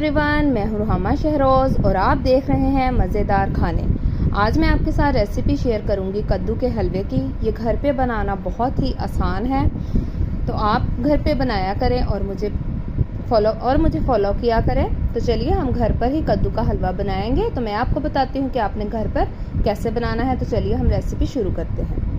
Everyone, मैं हूँ Ruhamah Shahroz और आप देख रहे हैं मज़ेदार खाने। आज मैं आपके साथ रेसिपी शेयर करूँगी कद्दू के हलवे की। ये घर पे बनाना बहुत ही आसान है, तो आप घर पे बनाया करें और मुझे फॉलो किया करें। तो चलिए हम घर पर ही कद्दू का हलवा बनाएंगे। तो मैं आपको बताती हूँ कि आपने घर पर कैसे बनाना है। तो चलिए हम रेसिपी शुरू करते हैं।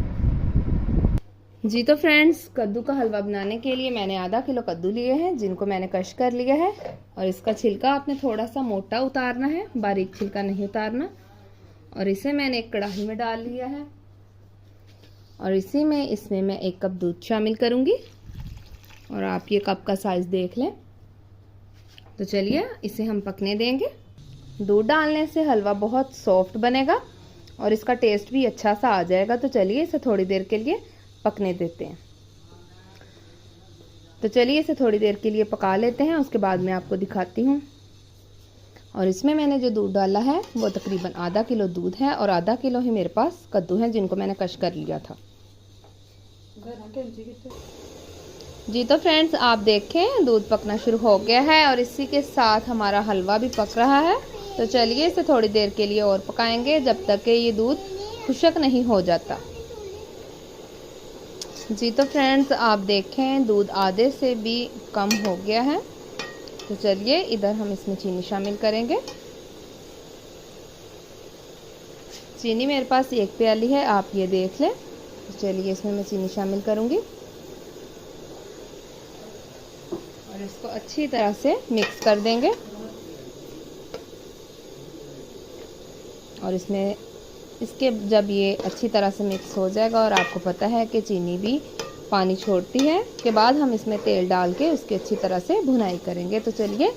जी तो फ्रेंड्स, कद्दू का हलवा बनाने के लिए मैंने आधा किलो कद्दू लिए हैं, जिनको मैंने कश कर लिया है। और इसका छिलका आपने थोड़ा सा मोटा उतारना है, बारीक छिलका नहीं उतारना। और इसे मैंने एक कढ़ाई में डाल लिया है और इसमें मैं 1 कप दूध शामिल करूंगी। और आप ये कप का साइज देख लें। तो चलिए इसे हम पकने देंगे। दूध डालने से हलवा बहुत सॉफ्ट बनेगा और इसका टेस्ट भी अच्छा सा आ जाएगा। तो चलिए इसे थोड़ी देर के लिए पकने देते हैं। तो चलिए इसे थोड़ी देर के लिए पका लेते हैं, उसके बाद मैं आपको दिखाती हूँ। और इसमें मैंने जो दूध डाला है वो तकरीबन आधा किलो दूध है और आधा किलो ही मेरे पास कद्दू है, जिनको मैंने कश कर लिया था। जी तो फ्रेंड्स, आप देखें दूध पकना शुरू हो गया है और इसी के साथ हमारा हलवा भी पक रहा है। तो चलिए इसे थोड़ी देर के लिए और पकाएंगे, जब तक कि ये दूध खुश्क नहीं हो जाता। जी तो फ्रेंड्स, आप देखें दूध आधे से भी कम हो गया है। तो चलिए इधर हम इसमें चीनी शामिल करेंगे। चीनी मेरे पास 1 प्याली है, आप ये देख लें। तो चलिए इसमें मैं चीनी शामिल करूंगी और इसको अच्छी तरह से मिक्स कर देंगे। और इसके जब ये अच्छी तरह से मिक्स हो जाएगा, और आपको पता है कि चीनी भी पानी छोड़ती है, के बाद हम इसमें तेल डाल के उसकी अच्छी तरह से भुनाई करेंगे। तो चलिए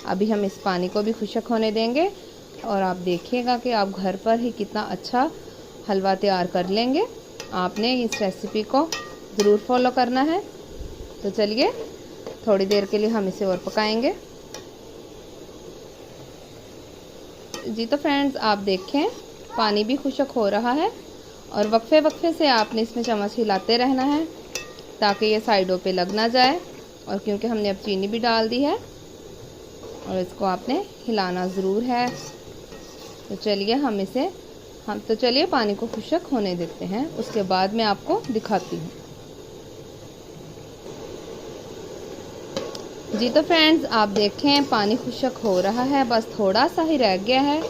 अभी हम इस पानी को भी खुश्क होने देंगे और आप देखिएगा कि आप घर पर ही कितना अच्छा हलवा तैयार कर लेंगे। आपने इस रेसिपी को ज़रूर फॉलो करना है। तो चलिए थोड़ी देर के लिए हम इसे और पकाएंगे। जी तो फ्रेंड्स, आप देखें पानी भी खुश्क हो रहा है और वक्फे से आपने इसमें चम्मच हिलाते रहना है ताकि ये साइडों पे लग ना जाए। और क्योंकि हमने अब चीनी भी डाल दी है और इसको आपने हिलाना ज़रूर है। तो चलिए पानी को खुश्क होने देते हैं, उसके बाद मैं आपको दिखाती हूँ। जी तो फ्रेंड्स, आप देखें पानी खुश्क हो रहा है, बस थोड़ा सा ही रह गया है।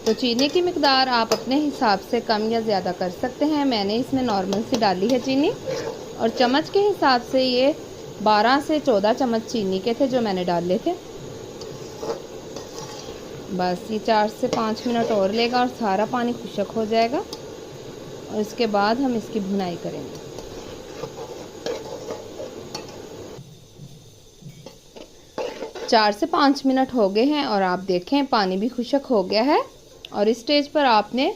तो चीनी की मिकदार आप अपने हिसाब से कम या ज़्यादा कर सकते हैं। मैंने इसमें नॉर्मल सी डाली है चीनी, और चम्मच के हिसाब से ये 12 से 14 चम्मच चीनी के थे जो मैंने डाले थे। बस ये 4 से 5 मिनट और लेगा और सारा पानी खुश्क हो जाएगा और इसके बाद हम इसकी भुनाई करेंगे। चार से 5 मिनट हो गए हैं और आप देखें पानी भी खुश्क हो गया है। और इस स्टेज पर आपने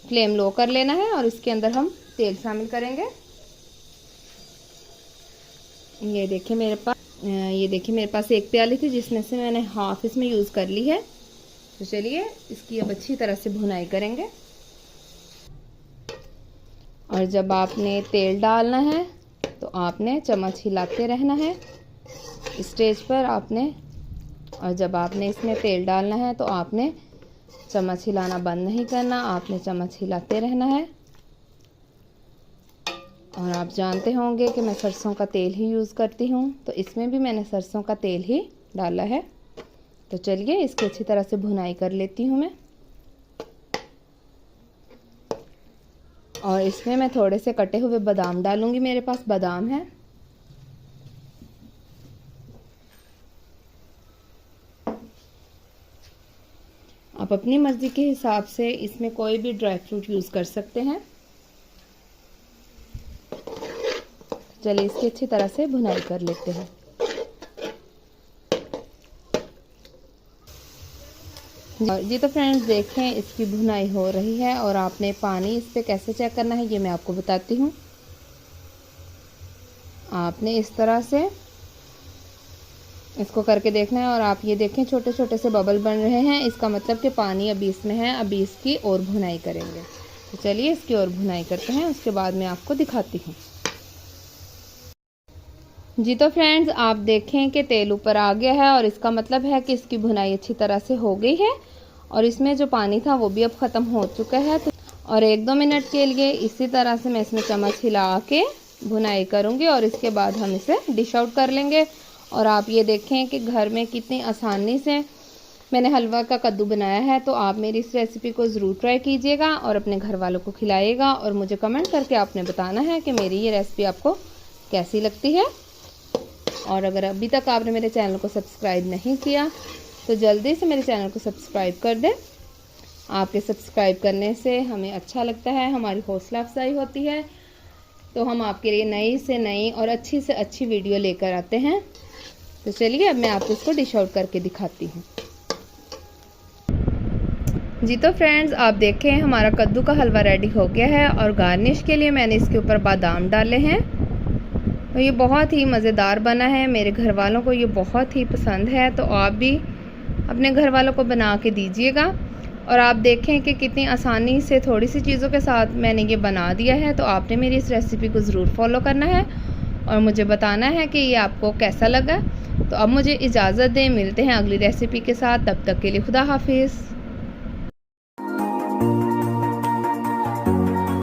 फ्लेम लो कर लेना है और इसके अंदर हम तेल शामिल करेंगे। ये देखिए मेरे पास 1 प्याली थी, जिसमें से मैंने हाफ इसमें यूज़ कर ली है। तो चलिए इसकी अब अच्छी तरह से भुनाई करेंगे। और जब आपने तेल डालना है तो आपने चम्मच हिलाते रहना है इस स्टेज पर आपने। और जब आपने इसमें तेल डालना है तो आपने चम्मच हिलाना बंद नहीं करना, आपने चम्मच हिलाते रहना है। और आप जानते होंगे कि मैं सरसों का तेल ही यूज़ करती हूँ, तो इसमें भी मैंने सरसों का तेल ही डाला है। तो चलिए इसकी अच्छी तरह से भुनाई कर लेती हूँ मैं। और इसमें मैं थोड़े से कटे हुए बादाम डालूंगी, मेरे पास बादाम है। आप अपनी मर्ज़ी के हिसाब से इसमें कोई भी ड्राई फ्रूट यूज़ कर सकते हैं। चलिए इसकी अच्छी तरह से भुनाई कर लेते हैं। जी तो फ्रेंड्स, देखें इसकी भुनाई हो रही है और आपने पानी इस पे कैसे चेक करना है ये मैं आपको बताती हूँ। आपने इस तरह से इसको करके देखना है और आप ये देखें छोटे छोटे से बबल बन रहे हैं, इसका मतलब कि पानी अभी इसमें है। अभी इसकी और भुनाई करेंगे। तो चलिए इसकी और भुनाई करते हैं, उसके बाद मैं आपको दिखाती हूँ। जी तो फ्रेंड्स, आप देखें कि तेल ऊपर आ गया है और इसका मतलब है कि इसकी भुनाई अच्छी तरह से हो गई है और इसमें जो पानी था वो भी अब ख़त्म हो चुका है। और 1-2 मिनट के लिए इसी तरह से मैं इसमें चम्मच हिला के भुनाई करूँगी और इसके बाद हम इसे डिश आउट कर लेंगे। और आप ये देखें कि घर में कितनी आसानी से मैंने हलवा का कद्दू बनाया है। तो आप मेरी इस रेसिपी को ज़रूर ट्राई कीजिएगा और अपने घर वालों को खिलाइएगा और मुझे कमेंट करके आपने बताना है कि मेरी ये रेसिपी आपको कैसी लगती है। और अगर अभी तक आपने मेरे चैनल को सब्सक्राइब नहीं किया तो जल्दी से मेरे चैनल को सब्सक्राइब कर दें। आपके सब्सक्राइब करने से हमें अच्छा लगता है, हमारी हौसला अफजाई होती है, तो हम आपके लिए नई से नई और अच्छी से अच्छी वीडियो लेकर आते हैं। तो चलिए अब मैं आपको इसको डिश आउट करके दिखाती हूँ। जी तो फ्रेंड्स, आप देखें हमारा कद्दू का हलवा रेडी हो गया है और गार्निश के लिए मैंने इसके ऊपर बादाम डाले हैं। तो ये बहुत ही मज़ेदार बना है, मेरे घर वालों को ये बहुत ही पसंद है। तो आप भी अपने घर वालों को बना के दीजिएगा। और आप देखें कि कितनी आसानी से थोड़ी सी चीज़ों के साथ मैंने ये बना दिया है। तो आपने मेरी इस रेसिपी को ज़रूर फॉलो करना है और मुझे बताना है कि ये आपको कैसा लगा। तो अब मुझे इजाज़त दें, मिलते हैं अगली रेसिपी के साथ। तब तक के लिए खुदा हाफिज़।